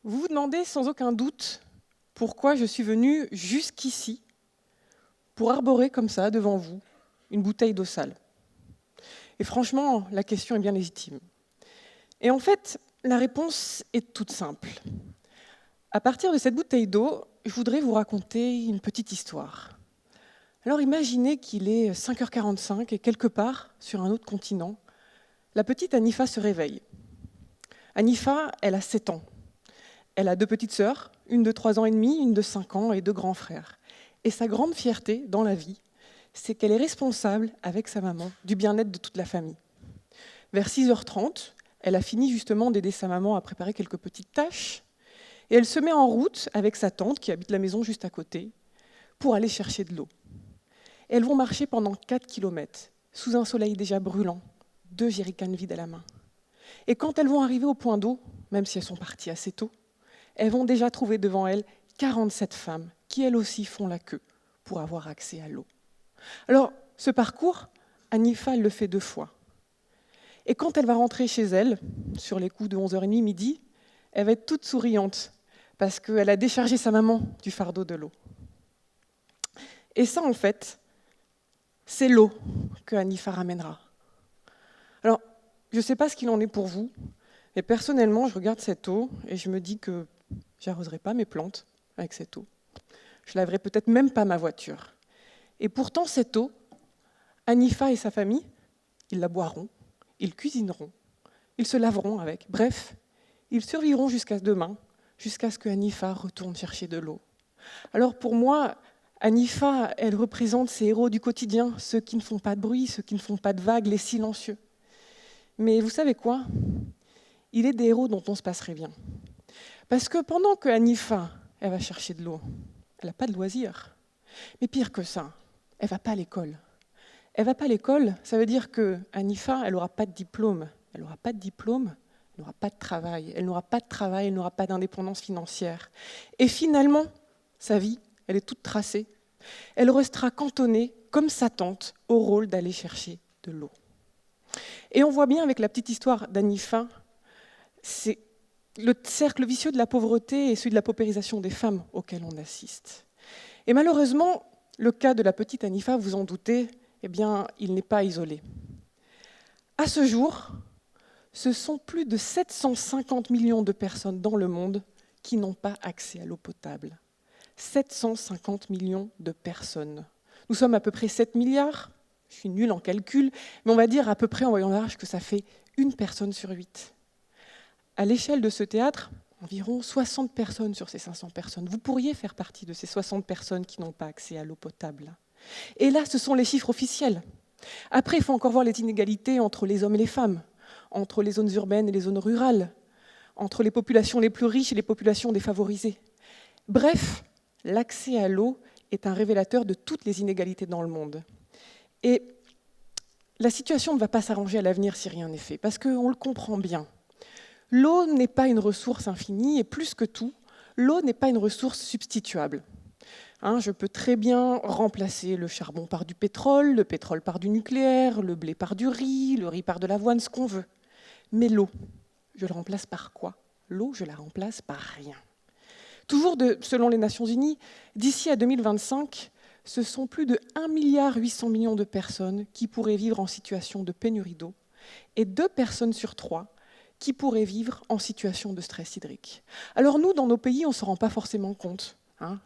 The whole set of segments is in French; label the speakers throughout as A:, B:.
A: Vous vous demandez sans aucun doute pourquoi je suis venue jusqu'ici pour arborer comme ça, devant vous, une bouteille d'eau sale. Et franchement, la question est bien légitime. Et en fait, la réponse est toute simple. À partir de cette bouteille d'eau, je voudrais vous raconter une petite histoire. Alors imaginez qu'il est 5h45 et quelque part, sur un autre continent, la petite Anifa se réveille. Anifa, elle a 7 ans. Elle a 2 petites sœurs, une de 3 ans et demi, une de 5 ans et 2 grands frères. Et sa grande fierté dans la vie, c'est qu'elle est responsable, avec sa maman, du bien-être de toute la famille. Vers 6h30, elle a fini justement d'aider sa maman à préparer quelques petites tâches, et elle se met en route avec sa tante, qui habite la maison juste à côté, pour aller chercher de l'eau. Elles vont marcher pendant 4 kilomètres, sous un soleil déjà brûlant, 2 jerrycans vides à la main. Et quand elles vont arriver au point d'eau, même si elles sont parties assez tôt, elles vont déjà trouver devant elles 47 femmes qui, elles aussi, font la queue pour avoir accès à l'eau. Alors, ce parcours, Anifa, elle le fait 2 fois. Et quand elle va rentrer chez elle, sur les coups de 11h30, midi, elle va être toute souriante, parce qu'elle a déchargé sa maman du fardeau de l'eau. Et ça, en fait, c'est l'eau que Anifa ramènera. Alors, je ne sais pas ce qu'il en est pour vous, mais personnellement, je regarde cette eau et je me dis que j'arroserai pas mes plantes avec cette eau. Je laverai peut-être même pas ma voiture. Et pourtant, cette eau, Anifa et sa famille, ils la boiront, ils cuisineront, ils se laveront avec. Bref, ils survivront jusqu'à demain, jusqu'à ce que Anifa retourne chercher de l'eau. Alors pour moi, Anifa, elle représente ces héros du quotidien, ceux qui ne font pas de bruit, ceux qui ne font pas de vagues, les silencieux. Mais vous savez quoi ? Il est des héros dont on se passerait bien. Parce que pendant que Anifa, elle va chercher de l'eau, elle n'a pas de loisirs. Mais pire que ça, elle ne va pas à l'école. Elle ne va pas à l'école, ça veut dire que Anifa, elle n'aura pas de diplôme. Elle n'aura pas de diplôme, elle n'aura pas de travail. Elle n'aura pas de travail, elle n'aura pas d'indépendance financière. Et finalement, sa vie, elle est toute tracée. Elle restera cantonnée, comme sa tante, au rôle d'aller chercher de l'eau. Et on voit bien avec la petite histoire d'Anifa, c'est le cercle vicieux de la pauvreté et celui de la paupérisation des femmes auquel on assiste. Et malheureusement, le cas de la petite Anifa, vous en doutez, eh bien, il n'est pas isolé. À ce jour, ce sont plus de 750 millions de personnes dans le monde qui n'ont pas accès à l'eau potable. 750 millions de personnes. Nous sommes à peu près 7 milliards, je suis nulle en calcul, mais on va dire à peu près en voyant large que ça fait 1 personne sur 8. À l'échelle de ce théâtre, environ 60 personnes sur ces 500 personnes. Vous pourriez faire partie de ces 60 personnes qui n'ont pas accès à l'eau potable. Et là, ce sont les chiffres officiels. Après, il faut encore voir les inégalités entre les hommes et les femmes, entre les zones urbaines et les zones rurales, entre les populations les plus riches et les populations défavorisées. Bref, l'accès à l'eau est un révélateur de toutes les inégalités dans le monde. Et la situation ne va pas s'arranger à l'avenir si rien n'est fait, parce qu'on le comprend bien. L'eau n'est pas une ressource infinie, et plus que tout, l'eau n'est pas une ressource substituable. Je peux très bien remplacer le charbon par du pétrole, le pétrole par du nucléaire, le blé par du riz, le riz par de l'avoine, ce qu'on veut. Mais l'eau, je la remplace par quoi ? L'eau, je la remplace par rien. Toujours selon les Nations Unies, d'ici à 2025, ce sont plus de 1,8 milliard de personnes qui pourraient vivre en situation de pénurie d'eau et 2 personnes sur 3 qui pourraient vivre en situation de stress hydrique. Alors nous, dans nos pays, on ne se rend pas forcément compte.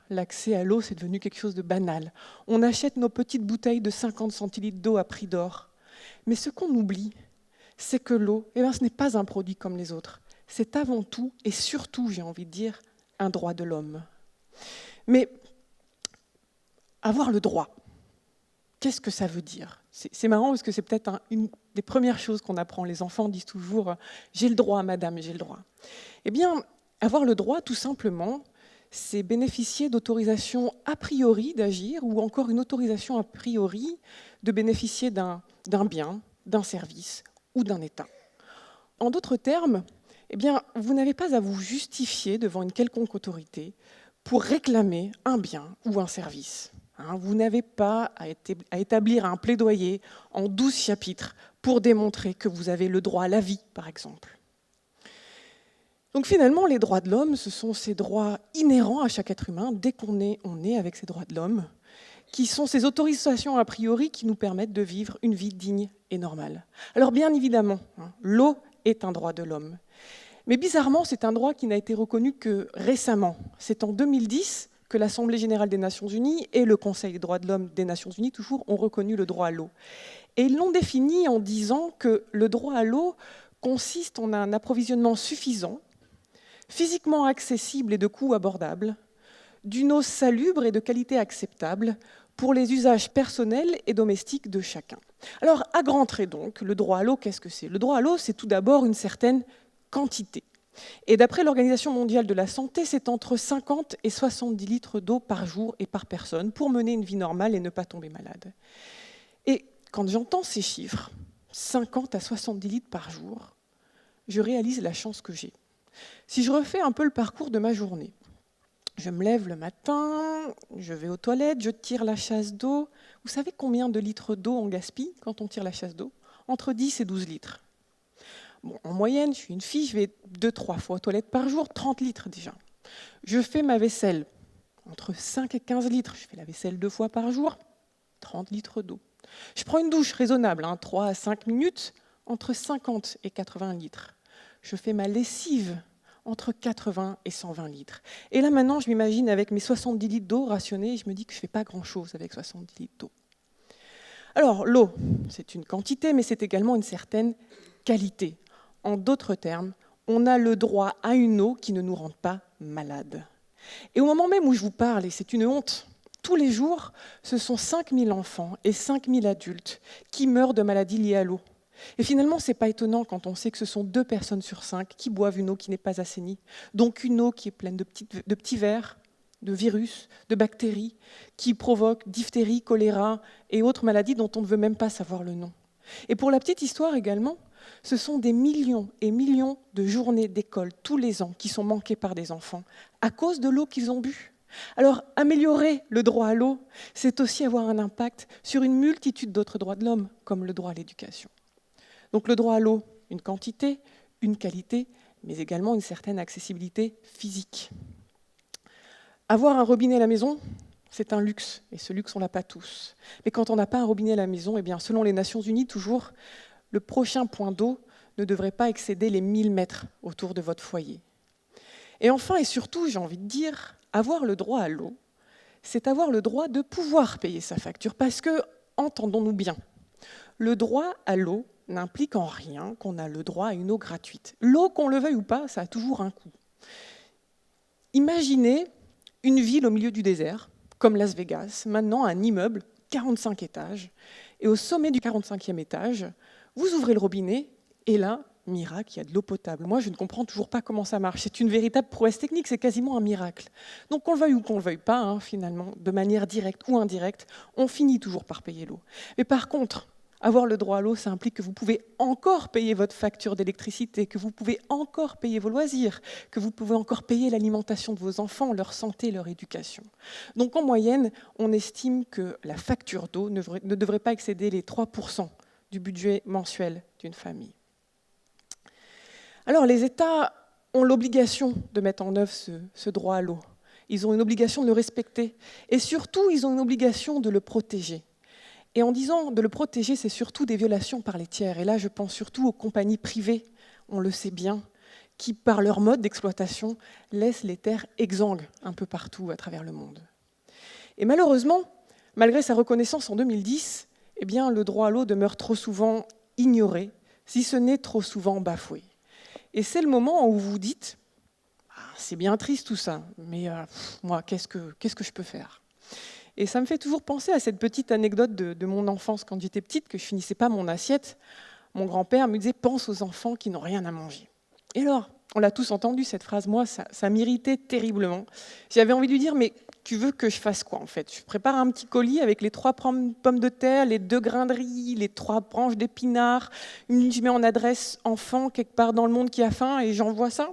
A: L'accès à l'eau, c'est devenu quelque chose de banal. On achète nos petites bouteilles de 50 centilitres d'eau à prix d'or. Mais ce qu'on oublie, c'est que l'eau, ce n'est pas un produit comme les autres. C'est avant tout, et surtout, j'ai envie de dire, un droit de l'homme. Mais avoir le droit, qu'est-ce que ça veut dire ? C'est marrant parce que c'est peut-être une des premières choses qu'on apprend. Les enfants disent toujours « j'ai le droit, madame, j'ai le droit ». Eh bien, avoir le droit, tout simplement, c'est bénéficier d'autorisation a priori d'agir ou encore une autorisation a priori de bénéficier d'un bien, d'un service ou d'un état. En d'autres termes, eh bien, vous n'avez pas à vous justifier devant une quelconque autorité pour réclamer un bien ou un service. Vous n'avez pas à établir un plaidoyer en 12 chapitres pour démontrer que vous avez le droit à la vie, par exemple. Donc finalement, les droits de l'homme, ce sont ces droits inhérents à chaque être humain. Dès qu'on est, on est avec ces droits de l'homme, qui sont ces autorisations a priori qui nous permettent de vivre une vie digne et normale. Alors bien évidemment, l'eau est un droit de l'homme. Mais bizarrement, c'est un droit qui n'a été reconnu que récemment. C'est en 2010 que l'Assemblée générale des Nations unies et le Conseil des droits de l'homme des Nations unies, toujours, ont reconnu le droit à l'eau. Et ils l'ont défini en disant que le droit à l'eau consiste en un approvisionnement suffisant, physiquement accessible et de coût abordable, d'une eau salubre et de qualité acceptable pour les usages personnels et domestiques de chacun. Alors, à grands traits donc, le droit à l'eau, qu'est-ce que c'est? Le droit à l'eau, c'est tout d'abord une certaine quantité. Et d'après l'Organisation mondiale de la santé, c'est entre 50 et 70 litres d'eau par jour et par personne pour mener une vie normale et ne pas tomber malade. Et quand j'entends ces chiffres, 50 à 70 litres par jour, je réalise la chance que j'ai. Si je refais un peu le parcours de ma journée, je me lève le matin, je vais aux toilettes, je tire la chasse d'eau. Vous savez combien de litres d'eau on gaspille quand on tire la chasse d'eau? Entre 10 et 12 litres. Bon, en moyenne, je suis une fille, je vais 2-3 fois aux toilettes par jour, 30 litres déjà. Je fais ma vaisselle, entre 5 et 15 litres. Je fais la vaisselle 2 fois par jour, 30 litres d'eau. Je prends une douche raisonnable, 3 à 5 minutes, entre 50 et 80 litres. Je fais ma lessive, entre 80 et 120 litres. Et là, maintenant, je m'imagine avec mes 70 litres d'eau rationnés, et je me dis que je ne fais pas grand-chose avec 70 litres d'eau. Alors, l'eau, c'est une quantité, mais c'est également une certaine qualité. En d'autres termes, on a le droit à une eau qui ne nous rende pas malades. Et au moment même où je vous parle, et c'est une honte, tous les jours, ce sont 5000 enfants et 5000 adultes qui meurent de maladies liées à l'eau. Et finalement, ce n'est pas étonnant quand on sait que ce sont 2 personnes sur 5 qui boivent une eau qui n'est pas assainie, donc une eau qui est pleine de petits vers, de virus, de bactéries, qui provoquent diphtérie, choléra et autres maladies dont on ne veut même pas savoir le nom. Et pour la petite histoire également, ce sont des millions et millions de journées d'école tous les ans qui sont manquées par des enfants à cause de l'eau qu'ils ont bu. Alors, améliorer le droit à l'eau, c'est aussi avoir un impact sur une multitude d'autres droits de l'homme, comme le droit à l'éducation. Donc le droit à l'eau, une quantité, une qualité, mais également une certaine accessibilité physique. Avoir un robinet à la maison, c'est un luxe, et ce luxe, on ne l'a pas tous. Mais quand on n'a pas un robinet à la maison, eh bien, selon les Nations Unies, toujours, le prochain point d'eau ne devrait pas excéder les 1000 mètres autour de votre foyer. Et enfin et surtout, j'ai envie de dire, avoir le droit à l'eau, c'est avoir le droit de pouvoir payer sa facture. Parce que, entendons-nous bien, le droit à l'eau n'implique en rien qu'on a le droit à une eau gratuite. L'eau, qu'on le veuille ou pas, ça a toujours un coût. Imaginez une ville au milieu du désert, comme Las Vegas, maintenant un immeuble, 45 étages, et au sommet du 45e étage, vous ouvrez le robinet, et là, miracle, il y a de l'eau potable. Moi, je ne comprends toujours pas comment ça marche. C'est une véritable prouesse technique, c'est quasiment un miracle. Donc qu'on le veuille ou qu'on ne le veuille pas, finalement, de manière directe ou indirecte, on finit toujours par payer l'eau. Mais par contre, avoir le droit à l'eau, ça implique que vous pouvez encore payer votre facture d'électricité, que vous pouvez encore payer vos loisirs, que vous pouvez encore payer l'alimentation de vos enfants, leur santé, leur éducation. Donc en moyenne, on estime que la facture d'eau ne devrait pas excéder les 3% du budget mensuel d'une famille. Alors les États ont l'obligation de mettre en œuvre ce droit à l'eau. Ils ont une obligation de le respecter et surtout, ils ont une obligation de le protéger. Et en disant de le protéger, c'est surtout des violations par les tiers. Et là, je pense surtout aux compagnies privées, on le sait bien, qui, par leur mode d'exploitation, laissent les terres exsangues un peu partout à travers le monde. Et malheureusement, malgré sa reconnaissance en 2010, eh bien, le droit à l'eau demeure trop souvent ignoré, si ce n'est trop souvent bafoué. Et c'est le moment où vous vous dites « c'est bien triste tout ça, mais moi, qu'est-ce que je peux faire ?» Et ça me fait toujours penser à cette petite anecdote de mon enfance quand j'étais petite, que je finissais pas mon assiette. Mon grand-père me disait « pense aux enfants qui n'ont rien à manger ». Et alors, on l'a tous entendu cette phrase, moi ça m'irritait terriblement. J'avais envie de lui dire « mais tu veux que je fasse quoi en fait ?» Je prépare un petit colis avec les 3 pommes de terre, les 2 grains de riz, les 3 branches d'épinards, je mets en adresse enfant quelque part dans le monde qui a faim et j'envoie ça.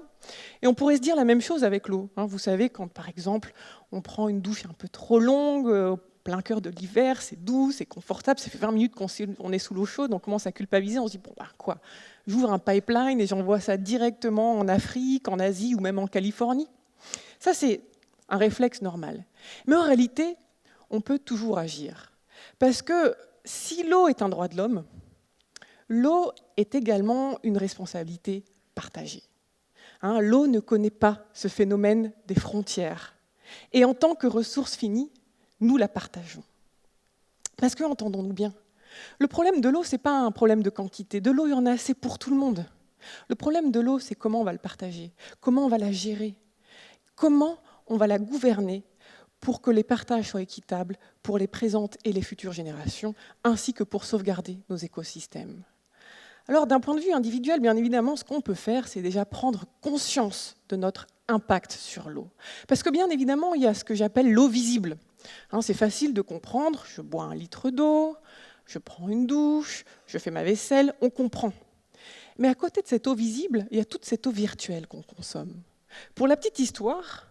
A: Et on pourrait se dire la même chose avec l'eau. Vous savez, quand par exemple, on prend une douche un peu trop longue, plein cœur de l'hiver, c'est doux, c'est confortable, ça fait 20 minutes qu'on est sous l'eau chaude, on commence à culpabiliser, on se dit, bon, bah quoi, j'ouvre un pipeline et j'envoie ça directement en Afrique, en Asie ou même en Californie. Ça, c'est un réflexe normal. Mais en réalité, on peut toujours agir. Parce que si l'eau est un droit de l'homme, l'eau est également une responsabilité partagée. L'eau ne connaît pas ce phénomène des frontières. Et en tant que ressource finie, nous la partageons. Parce que, entendons-nous bien, le problème de l'eau, ce n'est pas un problème de quantité. De l'eau, il y en a assez pour tout le monde. Le problème de l'eau, c'est comment on va le partager, comment on va la gérer, comment on va la gouverner pour que les partages soient équitables pour les présentes et les futures générations, ainsi que pour sauvegarder nos écosystèmes. Alors, d'un point de vue individuel, bien évidemment, ce qu'on peut faire, c'est déjà prendre conscience de notre impact sur l'eau. Parce que, bien évidemment, il y a ce que j'appelle l'eau visible. C'est facile de comprendre, je bois 1 litre d'eau, je prends une douche, je fais ma vaisselle, on comprend. Mais à côté de cette eau visible, il y a toute cette eau virtuelle qu'on consomme. Pour la petite histoire,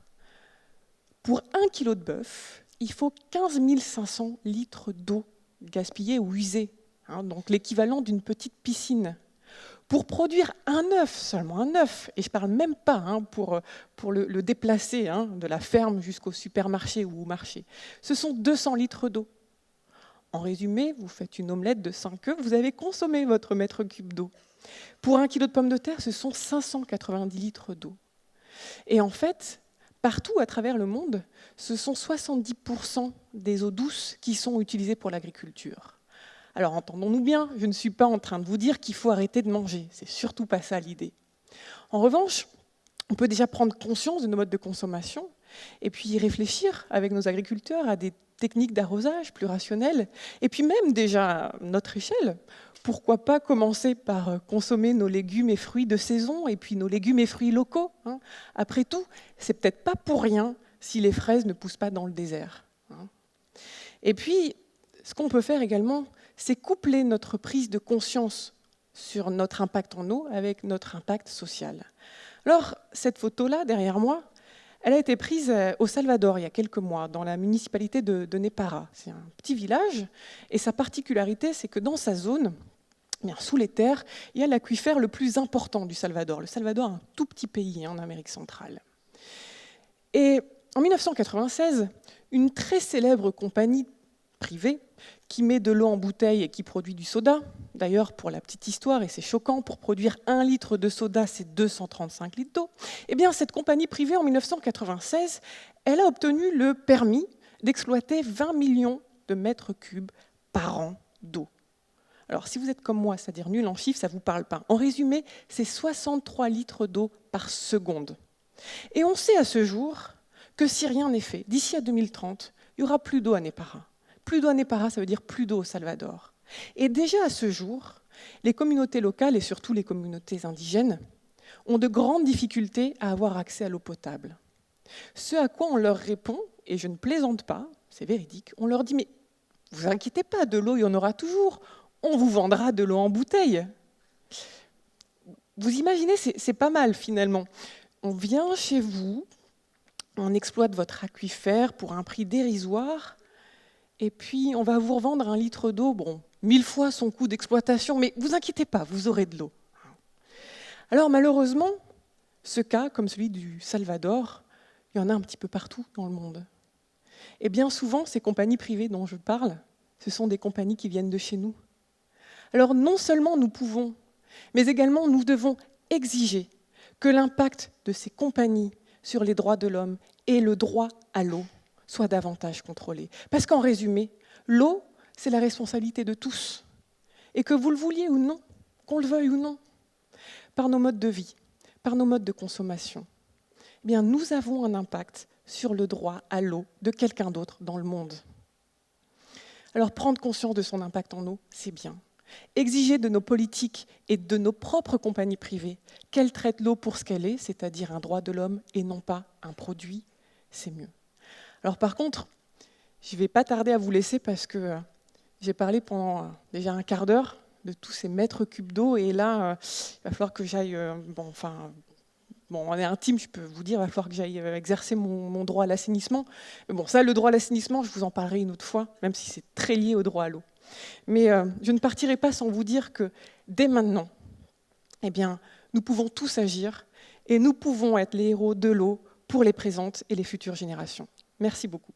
A: pour 1 kilo de bœuf, il faut 15 500 litres d'eau gaspillée ou usée, donc l'équivalent d'une petite piscine. Pour produire un œuf, seulement un œuf, et je ne parle même pas pour le déplacer de la ferme jusqu'au supermarché ou au marché, ce sont 200 litres d'eau. En résumé, vous faites une omelette de 5 œufs, vous avez consommé votre mètre cube d'eau. Pour 1 kilo de pommes de terre, ce sont 590 litres d'eau. Et en fait, partout à travers le monde, ce sont 70% des eaux douces qui sont utilisées pour l'agriculture. Alors entendons-nous bien, je ne suis pas en train de vous dire qu'il faut arrêter de manger, c'est surtout pas ça l'idée. En revanche, on peut déjà prendre conscience de nos modes de consommation et puis y réfléchir avec nos agriculteurs à des techniques d'arrosage plus rationnelles, et puis même déjà à notre échelle, pourquoi pas commencer par consommer nos légumes et fruits de saison et puis nos légumes et fruits locaux. Après tout, c'est peut-être pas pour rien si les fraises ne poussent pas dans le désert. Et puis, ce qu'on peut faire également, c'est coupler notre prise de conscience sur notre impact en eau avec notre impact social. Alors, cette photo-là, derrière moi, elle a été prise au Salvador il y a quelques mois, dans la municipalité de Nepara. C'est un petit village, et sa particularité, c'est que dans sa zone, sous les terres, il y a l'aquifère le plus important du Salvador. Le Salvador est un tout petit pays en Amérique centrale. Et en 1996, une très célèbre compagnie privée qui met de l'eau en bouteille et qui produit du soda. D'ailleurs, pour la petite histoire, et c'est choquant, pour produire 1 litre de soda, c'est 235 litres d'eau. Eh bien, cette compagnie privée, en 1996, elle a obtenu le permis d'exploiter 20 millions de mètres cubes par an d'eau. Alors, si vous êtes comme moi, c'est-à-dire nul en chiffres, ça ne vous parle pas. En résumé, c'est 63 litres d'eau par seconde. Et on sait à ce jour que si rien n'est fait, d'ici à 2030, il n'y aura plus d'eau à Nepara. Plus d'eau à Nepara, ça veut dire plus d'eau au Salvador. Et déjà à ce jour, les communautés locales et surtout les communautés indigènes ont de grandes difficultés à avoir accès à l'eau potable. Ce à quoi on leur répond, et je ne plaisante pas, c'est véridique, on leur dit « mais vous inquiétez pas, de l'eau il y en aura toujours, on vous vendra de l'eau en bouteille ». Vous imaginez, c'est pas mal finalement. On vient chez vous, on exploite votre aquifère pour un prix dérisoire, et puis on va vous revendre 1 litre d'eau, 1000 fois son coût d'exploitation, mais vous inquiétez pas, vous aurez de l'eau. Alors malheureusement, ce cas, comme celui du Salvador, il y en a un petit peu partout dans le monde. Et bien souvent, ces compagnies privées dont je parle, ce sont des compagnies qui viennent de chez nous. Alors non seulement nous pouvons, mais également nous devons exiger que l'impact de ces compagnies sur les droits de l'homme et le droit à l'eau soit davantage contrôlé. Parce qu'en résumé, l'eau, c'est la responsabilité de tous. Et que vous le vouliez ou non, qu'on le veuille ou non, par nos modes de vie, par nos modes de consommation, eh bien, nous avons un impact sur le droit à l'eau de quelqu'un d'autre dans le monde. Alors prendre conscience de son impact en eau, c'est bien. Exiger de nos politiques et de nos propres compagnies privées qu'elles traitent l'eau pour ce qu'elle est, c'est-à-dire un droit de l'homme et non pas un produit, c'est mieux. Alors par contre, je ne vais pas tarder à vous laisser parce que j'ai parlé pendant déjà un quart d'heure de tous ces mètres cubes d'eau et là, il va falloir que j'aille bon, on est intime, je peux vous dire, il va falloir que j'aille exercer mon droit à l'assainissement. Mais bon, ça, le droit à l'assainissement, je vous en parlerai une autre fois, même si c'est très lié au droit à l'eau. Mais je ne partirai pas sans vous dire que dès maintenant, eh bien, nous pouvons tous agir et nous pouvons être les héros de l'eau pour les présentes et les futures générations. Merci beaucoup.